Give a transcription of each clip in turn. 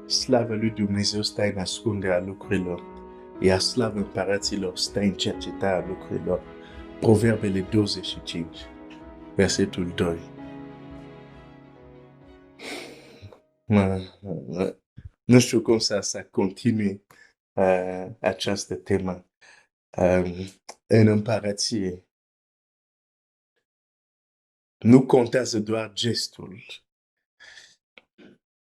Slavă lui Dumnezeu stă în ascunderea lucrurilor, iar slavă împăraților stă în cercetarea lucrurilor. Proverbele 25, versetul 2. Nu știu cum să continui această temă. În împărație nu contează doar gestul,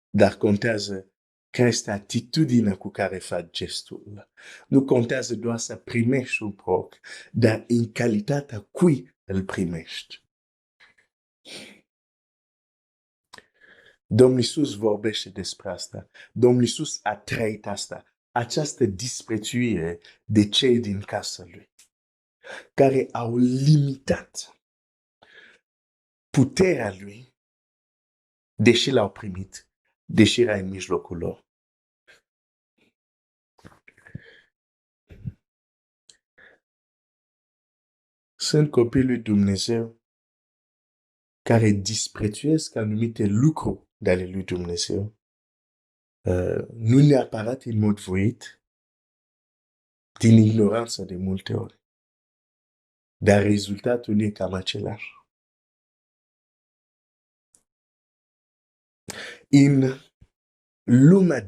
dar contează care este atitudinea cu care faci gestul. Nu contează doar să primești un proroc, dar în calitatea cui îl primești. Domnul Iisus vorbește despre asta. Domnul Iisus a trăit asta. Această disprețuire de cei din casa lui, care au limitat puterea lui, deși l-au primit, deși era în mijlocul lor. Sunt copii lui Dumnezeu care disprețuiesc anumite lucruri de ale lui Dumnezeu. Nu neapărat în mod voit, din ignoranță de multe ori. Dar rezultatul e cam același. În lumea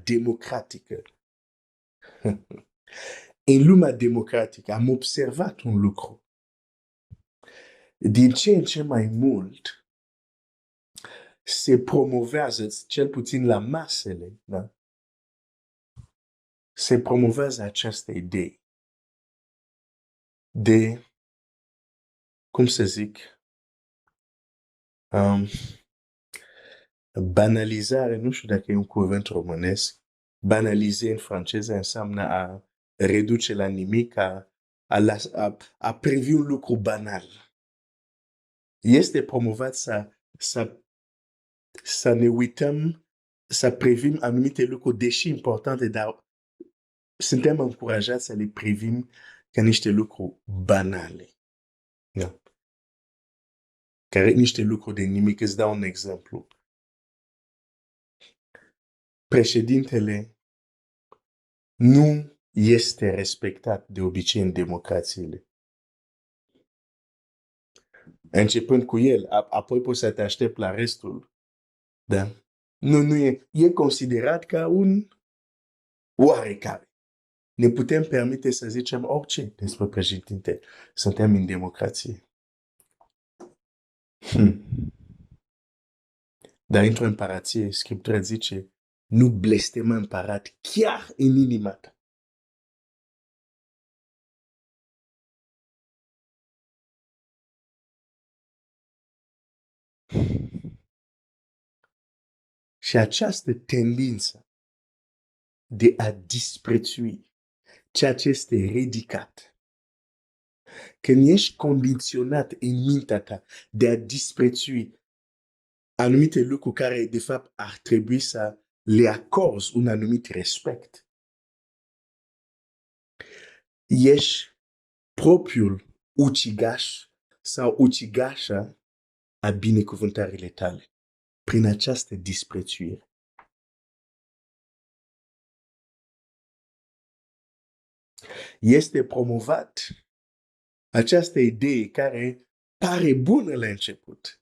democratică, am observat un lucru. Din ce în ce mai mult se promovează, cel puțin la masele, da? Se promovează această idee de, cum să zic, banalizare, nu știu dacă e un cuvânt românesc, banalize în franceză înseamnă a reduce la nimic, a privi un lucru banal. Este promovat să ne uităm, să privim anumite lucruri, deși importante, dar suntem încurajați să le privim ca niște lucruri banale. Da. Care niște lucruri de nimic. Îți dau un exemplu. Președintele nu este respectat de obicei în democrațiile. Începând cu el, apoi poți să te aștepți la restul. Da? Nu e considerat ca un oarecare. Ne putem permite să zicem orice despre președinte. Suntem în democrație. Dar într-o împărație, Scriptura zice, nu blestemă împărat chiar în inima ta. Și această tendință de a disprețui ceea ce este ridicat, când ești condiționat în mintea ta de a disprețui anumite lucruri care, de fapt, ar trebui să le acorzi un anumit respect, ești propriul ucigaș sau ucigașa a binecuvântările tale prin această disprețuire. Este promovat această idee care pare bună la început,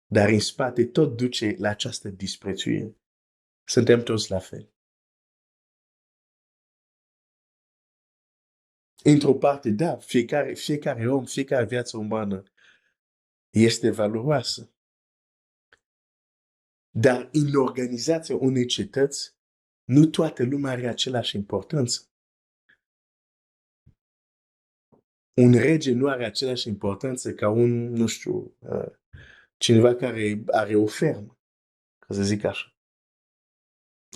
dar în spate tot duce la această disprețuire. Suntem toți la fel. Într-o parte, da, fiecare om, fiecare viață umană este valoroasă. Dar în organizația unei cetăți, nu toată lumea are același importanță. Un rege nu are același importanță ca un, nu știu, cineva care are o fermă, ca să zic așa.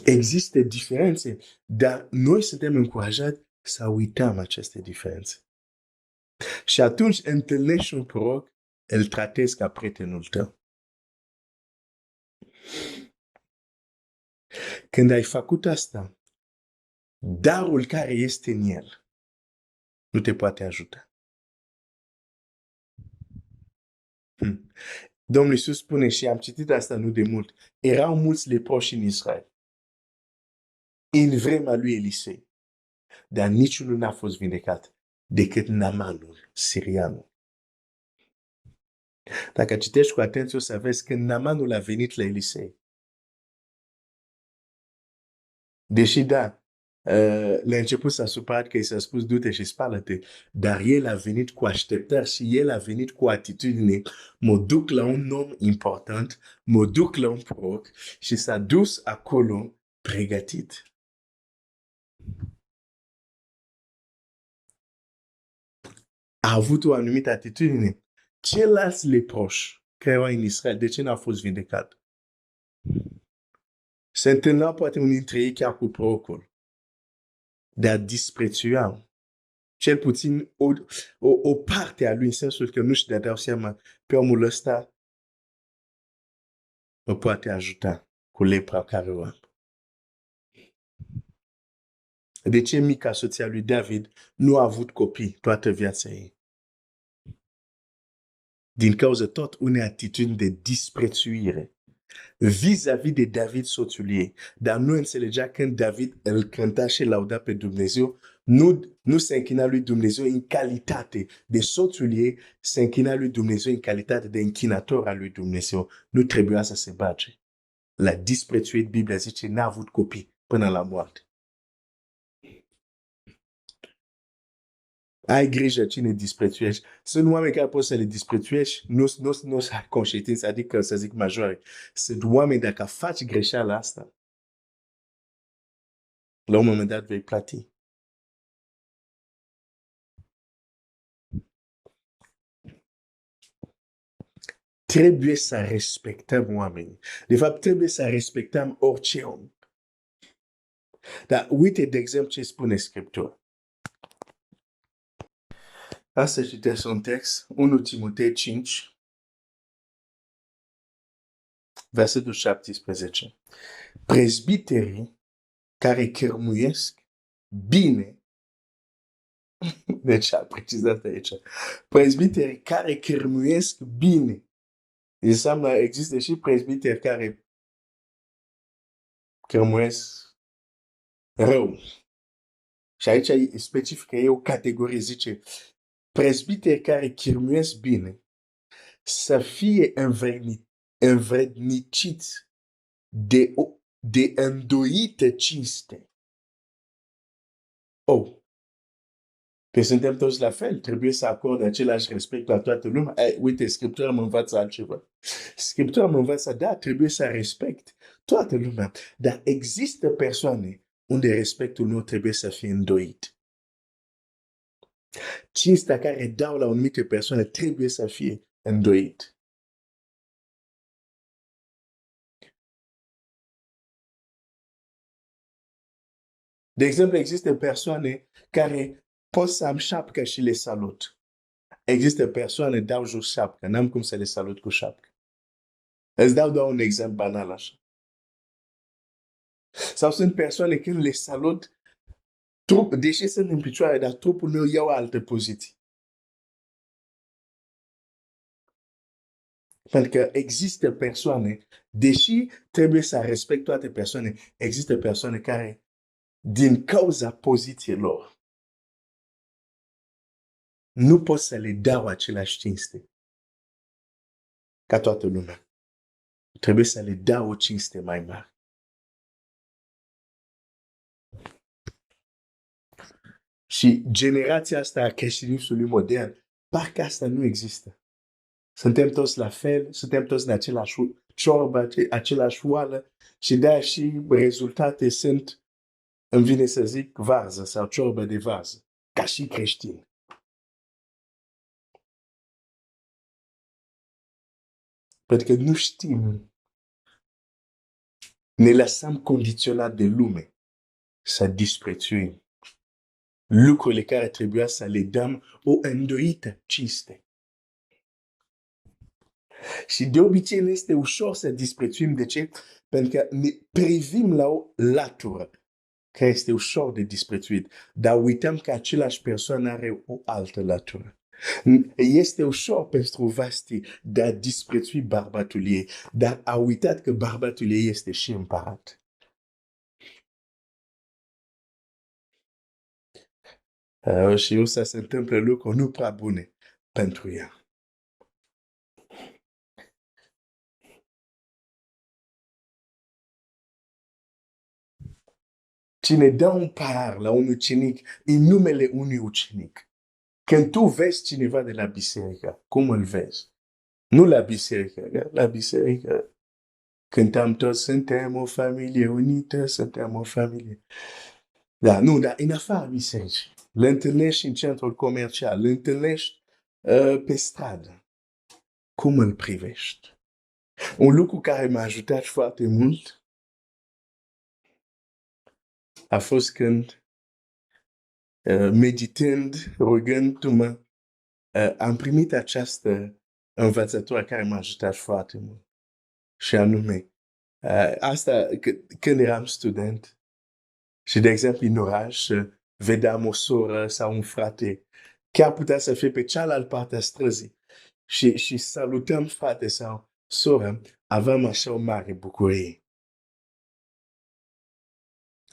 Există diferențe, dar noi suntem încurajați să uităm aceste diferențe. Și atunci întâlnești un proroc, îl tratezi ca prietenul tău. Când ai făcut asta, darul care este în el nu te poate ajuta. Domnul Iisus spune, și am citit asta nu de mult, erau mulți leproși în Israel. în vremea lui Elisei, dar niciunul n-a fost vindecat decât Naamanul, sirianul. Dacă citești cu atenție, o să vezi că Naamanul a venit la Elisei. Deși, da, la început s-a supărat că i s-a spus du-te și spală-te, dar el a venit cu așteptări și el a venit cu atitudine, mă duc la un om important, mă duc la un proroc și s-a dus acolo pregătit. A avut o anumită atitudine. Ceilalți leproși care erau în Israel, de ce n-au fost vindecat? Se întâlneau poate unii dintre ei chiar cu prorocul, dar disprețuiau cel puțin o parte a lui, în sensul că nu-și dădeau seama pe omul ăsta mă poate ajuta cu lepra care o am. De ce mica soția lui David nu a avut copii toată viața ei? Din cauza tot unei atitudini de disprețuire vis-a-vis de David, soțul ei. Dar nu înțelegea când David îl cânta și lauda pe Dumnezeu, nu se închina lui Dumnezeu în calitate de soțul ei, se închina lui Dumnezeu în calitate de închinator al lui Dumnezeu. Nu trebuia să se bage. La disprețuit, Biblia zice, n-a avut copii până la moarte. Ai grijă cine disprețuiești. Sunt oameni care poți să le disprețuiești, nu ai conștiință, adică să zic majore. Sunt oameni, dacă faci greșeala asta, la un moment dat vei plăti. Trebuie să respectăm oamenii. De fapt, trebuie să respectăm orice om. Dar uite, de exemplu, ce spune Scriptura. Asta citesc un text, 1 Timotei 5, versetul 17. Prezbiterii care cărmuiesc bine, deci a precizat aici, prezbiterii care cărmuiesc bine, înseamnă există și prezbiteri care cărmuiesc rău. Și aici e specific, e o categorie, zice, prezbiteri care cărmuiesc bine să fie învredniciți de îndoită cinste. Oh, că suntem toți la fel, trebuie să acorde același respect la toată lumea. Uite, Scriptura mă învață altceva. Scriptura mă învață, da, trebuie să respect toată lumea, dar există persoane unde respectul nu trebuie să fie îndoit. Cinstea care dau la o anumită persoană trebuie să fie îndoit. De exemplu, există persoane care pot să am șapcă și le salut. Există persoane dau jos șapcă, n-am cum să le salut cu șapcă. Îți dau doar un exemplu banal așa. Sau sunt persoane când le salut, deși sunt în picioare, dar trupul meu ia o altă poziție. Pentru că există persoane, deși trebuie să respect toate persoane, există persoane care, din cauza poziției lor, nu pot să le dau același cinste ca toată lumea. Trebuie să le dau o cinste mai mare. Și generația asta a creștinismului modern, parcă asta nu există. Suntem toți la fel, suntem toți în același ciorbă, același oală și de-aia și rezultate sunt, îmi vine să zic, varză sau ciorbă de varză, ca și creștini. Pentru că nu știm, ne lăsăm condiționat de lume să disprețuim lucrurile care trebuia să le dăm o îndoită cinste. Și de obicei ne este ușor să disprețuim. De ce? Pentru că ne privim la o latură care este ușor de disprețuit, dar uităm că același persoană are o altă latură. Este ușor pentru Vasti de a disprețui bărbatul ei, dar a uitat că bărbatul ei este și împărat. Și o să se întâmple lucruri nu prea bune pentru ea. Cine dă un par la un ucenic în numele unui ucenic, când tu vezi cineva de la biserică, cum îl vezi? Nu la biserică, la biserică cântăm toți, suntem o familie unită, suntem o familie. Da, nu, dar în afara bisericii. Le întâlnești în centrul comercial, le întâlnești pe stradă. Cum îl privești? Un lucru care m-a ajutat foarte mult a fost când, meditând, rugându-mă, am primit această învățătură care m-a ajutat foarte mult. Și anume, asta când eram student și, de exemplu, în oraș, vedeam o soră sau un frate, chiar putea să fie pe cealaltă parte a străzii. Și salutăm frate sau soră, aveam așa o mare bucurie.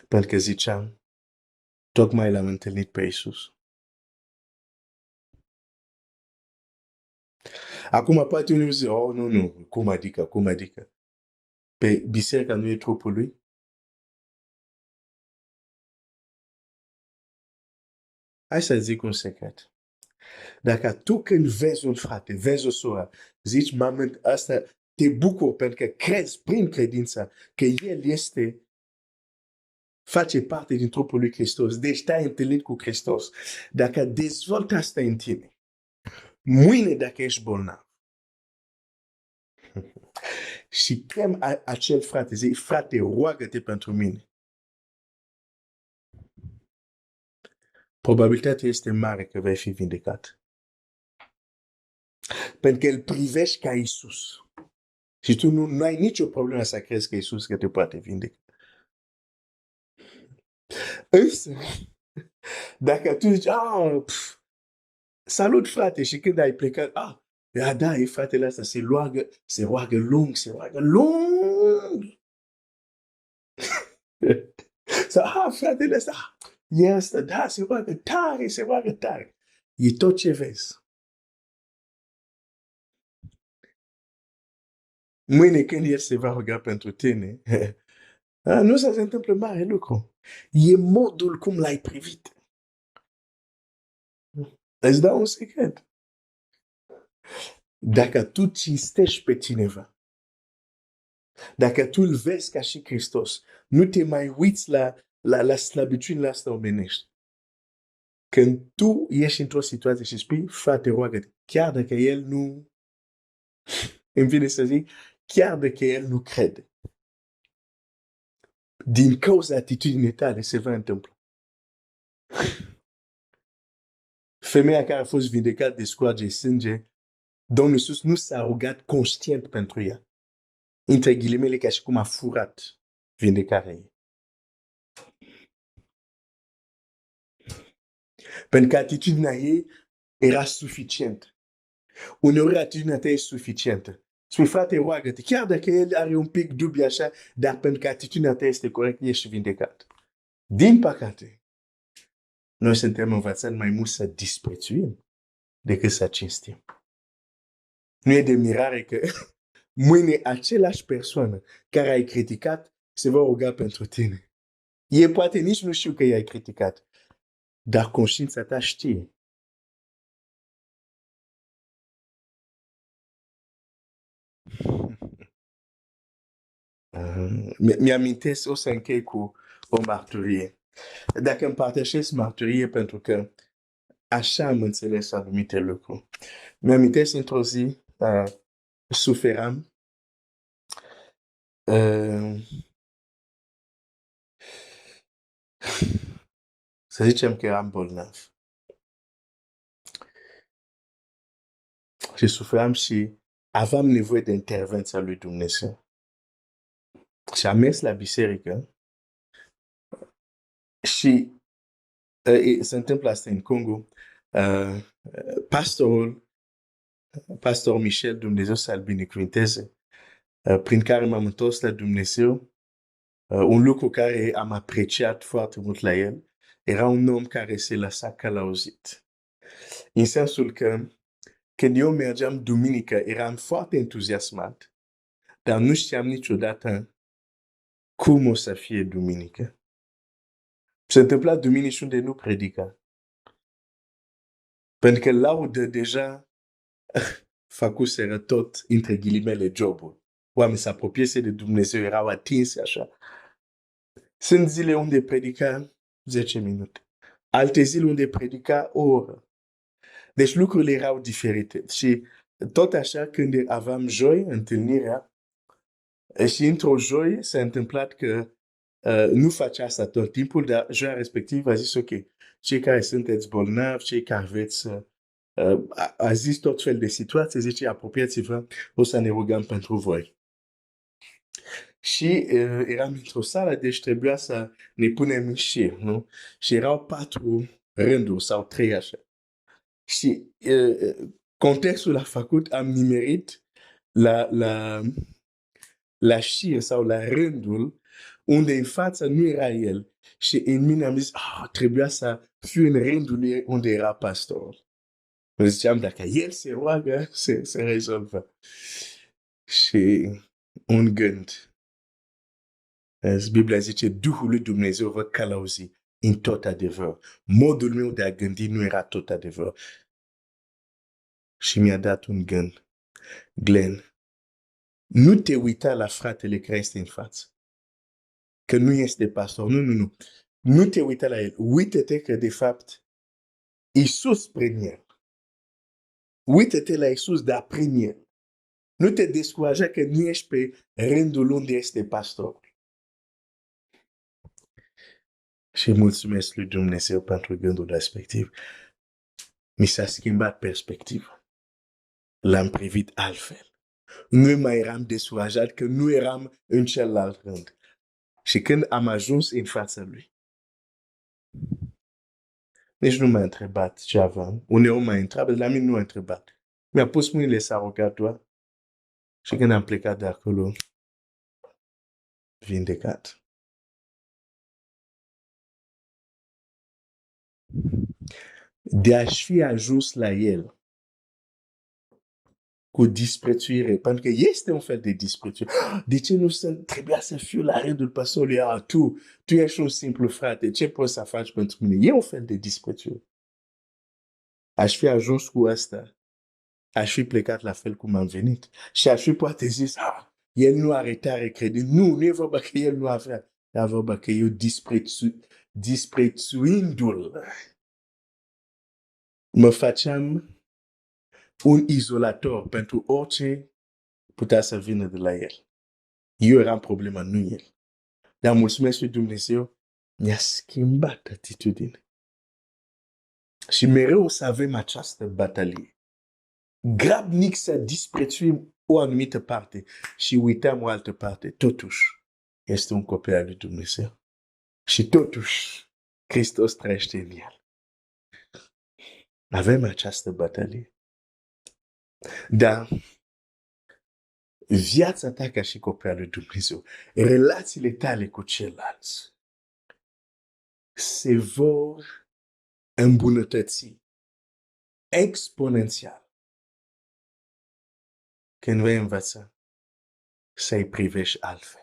Pentru că ziceam, tocmai l-am întâlnit pe Iisus. Acum poate unul zice, oh, nu, cum adică? Pe biserica nu e trupul lui? Hai să zic un secret. Dacă tu când vezi un frate, vezi o soră, zici, mamă, asta te bucur pentru că crezi prin credința că el face parte din trupul lui Hristos. Deci te-ai întâlnit cu Hristos. Dacă dezvolți asta în tine, mâine dacă ești bolnav, și chem acel frate, zic, frate, roagă-te pentru mine. Probabilitatea este mare că vei fi vindecat. Pentru că îl privești ca Iisus. Și tu nu ai nicio problemă să crezi că Iisus că te poate vindeca. Însă, dacă tu zici, salut frate, și când ai plecat, da, e fratele ăsta, se roagă lung. Sau, fratele ăsta, da, se roagă tare. E tot ce vezi. Mâine când el se va ruga pentru tine, nu se întâmplă mare lucru. E modul cum l-ai privit. Îți dau un secret. Dacă tu cinstești pe cineva, dacă tu îl vezi ca și Hristos, nu te mai uiți la slăbiciunile astea omenești. Când tu ești într-o situație și spui, frate, roagă-te, chiar dacă el nu, îmi vine să zic, chiar dacă el nu crede, din cauza atitudinii tale se va întâmpla. Femeia care a fost vindecată de scoarge sânge, Domnul Iisus nu s-a rugat conștient pentru ea. Între ghilimele, ca și cum a furat vindecarea ei. Pentru că atitudinea ei era suficientă. Uneori atitudinea ta e suficientă. Spui, frate, roagă-te. Chiar dacă el are un pic dubii așa, dar pentru că atitudinea ta este corectă, ești vindecat. Din păcate, noi suntem învățați mai mult să disprețuim decât să cinstim. Nu e de mirare că mâine același persoană care ai criticat se va ruga pentru tine. E poate nici nu știu că i-ai criticat, dar conștiința ta știe. Mi-amintesc, o să închei cu o marturie. Dacă împărtășesc marturie pentru că așa am înțeles anumite lucruri. Mi-amintesc într-o zi, suferam, să zicem că eram bolnav. Și suferam și aveam nevoie de intervenția lui Dumnezeu. Și am mers la biserică și se întâmplă asta în Congo. Pastor Michel, Dumnezeu să-l binecuvinteze, prin care m-am întors la Dumnezeu, un lucru care am apreciat foarte mult la el era un om care se lăsa călăuzit. În sensul că când eu mergeam duminică, eram foarte entuziasmat, dar nu știam niciodată cum o să fie duminică. Se întâmpla duminici unde nu predica. Pentru că laudă deja făcuseră tot, între ghilimele, jobul. Oamenii se apropiese de Dumnezeu, erau atinsi așa. Sunt zile unde predica 10 minute. Alte zile unde predica o oră. Deci lucrurile erau diferite. Și tot așa, când aveam joi, întâlnirea, și într-o joi s-a întâmplat că nu face asta tot timpul, dar joia respectiv a zis, ok, cei care sunteți bolnavi, cei care aveți, a zis tot fel de situații, zice, apropiați-vă, o să ne rugăm pentru voi. Și eram într-o sală, deci trebuia să ne punem în șir, nu? Și erau 4 rânduri sau 3 așa. Și contextul a făcut, am nimerit la șir sau la rândul unde în fața nu era el. Și în mine am zis, trebuia să fiu în rândul lui unde era pastorul. Mă ziceam, dacă el se roagă, se rezolvă. Și un gând. Biblia zice, Duhul lui Dumnezeu vă călăuzi în tot adevăr. Modul meu de a gândi nu era tot adevăr. Și mi-a dat un gând. Glenn, nu te uita la fratele care este în față. Că nu este pastor. Nu. Nu te uita la el. Uită-te că, de fapt, Iisus prin el. Uită-te la Iisus, dar prin el. Nu te descuraja că nu ești pe rândul unde este pastor. Și mulțumesc lui Dumnezeu pentru gândul respectiv. Mi s-a schimbat perspectiva. L-am privit altfel. Nu mai eram descurajat că nu eram în celălalt rând. Și când am ajuns în fața lui, nici nu m-a întrebat ce aveam. Uneori m-a întrebat, la mine nu a întrebat. Mi-a pus mâinile, s-a rugat doar. Și când am plecat de acolo, vindecat. De a-și fi ajuns la el cu disprețuire, pentru că este un fel de disprețuire. De ce nu trebuia să fiu la rândul pastorului? Tu ești un simplu frate, ce poți să faci pentru mine? E un fel de disprețuire. Aș fi ajuns cu asta, aș fi plecat la fel cum am venit. Și aș fi poate zis, el nu are tare credit. Nu e vorba că el nu avea. E vorba că eu disprețuindu-l, mă faceam un izolator pentru orice putea să vină de la el. Eu eram problema, nu el. Dar mulțumesc lui Dumnezeu, mi-a schimbat atitudine. Și mereu o să avem această batalie. Grabnic să disprețuim o anumită parte și uităm o altă parte. Totuși, este un copil al lui Dumnezeu. Și totuși, Hristos trăiește în el. Avem această batalie. Dar viața ta ca și copil al lui Dumnezeu, relațiile tale cu ceilalți se vor îmbunătăți exponențial când vei învăța să-i privești altfel.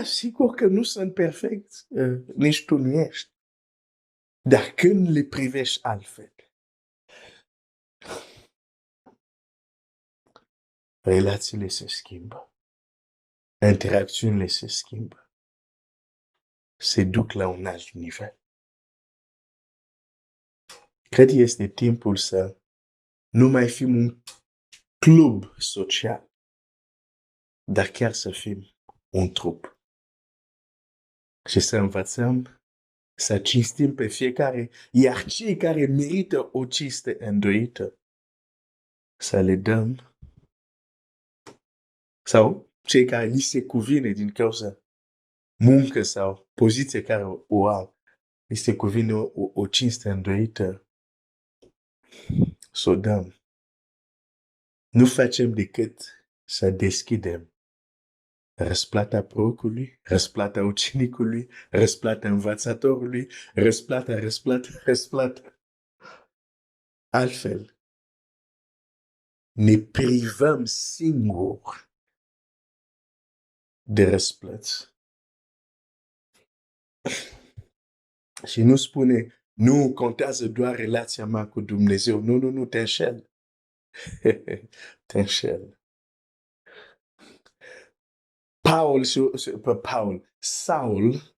Sigur că nu sunt perfecți, nici tu nu ești. Dar când le privești altfel, relațiile se schimbă, interacțiunile se schimbă, se duc la un alt nivel. Cred că este timpul să nu mai fim un club social, dar chiar să fim un trup. Și să învățăm să cinstim pe fiecare, iar cei care merită o cinste îndoită, să le dăm, sau cei care li se cuvine din cauza muncă sau poziție care o au, li se cuvine o cinste îndoită, să o dăm. Nu facem decât să deschidem răsplata prorocului, răsplata ucenicului, răsplata învățătorului, răsplata. Altfel, ne privăm singur de răsplăți. Și nu spune, nu contează doar relația mea cu Dumnezeu. Nu, te înșel. Te înșel. Saul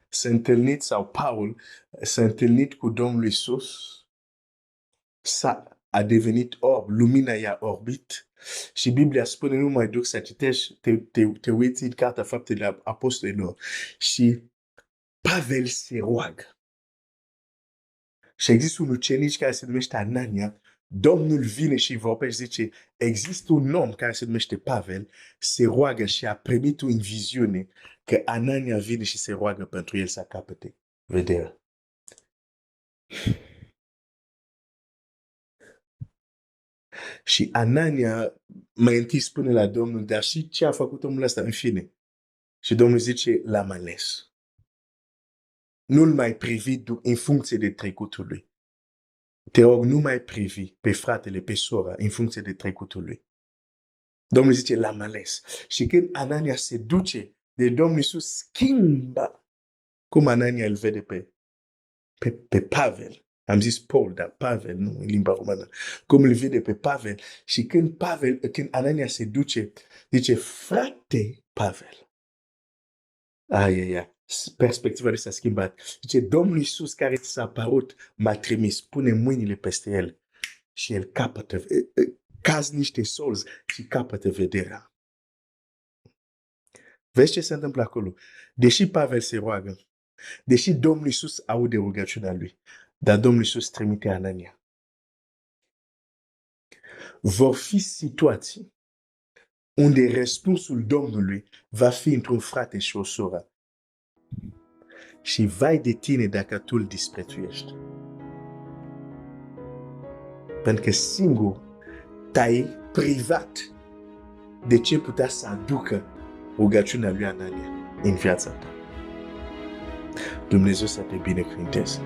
s-a întâlnit, sau Paul s-a întâlnit cu Domnul Iisus, a devenit orb, lumina i-a orbit și Biblia spune, nu mai duc să citești, te uiți în Cartea Faptele Apostolilor și Pavel se roagă. Și există un ucenic care se numește Anania, Domnul vine și vorbește și zice, există un om care se numește Pavel, se roagă și a primit o viziune că Anania vine și se roagă pentru el să capete vederea. Și Anania mai întâi spune la Domnul, dar și ce a făcut omul ăsta în fine? Și Domnul zice, l-am ales. Nu-l mai privi în funcție de trecutul lui. Te rog, nu mai privi pe fratele, pe sora, în funcție de trecutul lui. Domnul zice, l-am ales. Și când Anania se duce, de Domnul Iisus schimbă cum Anania îl vede pe Pavel. Am zis Paul, dar Pavel, nu în limba română. Cum îl vede pe Pavel. Și când Anania se duce, zice, frate Pavel. Perspectiva lui s-a schimbat. Zice, Domnul Iisus care ți s-a apărut, m-a trimis, pune mâinile peste el și el capătă, cazi niște solzi și capătă vederea. Vezi ce se întâmplă acolo? Deși Pavel se roagă, deși Domnul Iisus aude rugăciunea lui, dar Domnul Iisus trimite Anania. Vor fi situații unde răspunsul Domnului va fi într-un frate și o soră. Și vai de tine dacă tu îl disprețuiești. Pentru că singur te-ai privat de ce putea să aducă rugăciunea lui Anania în viața ta. Dumnezeu să te binecuvânteze.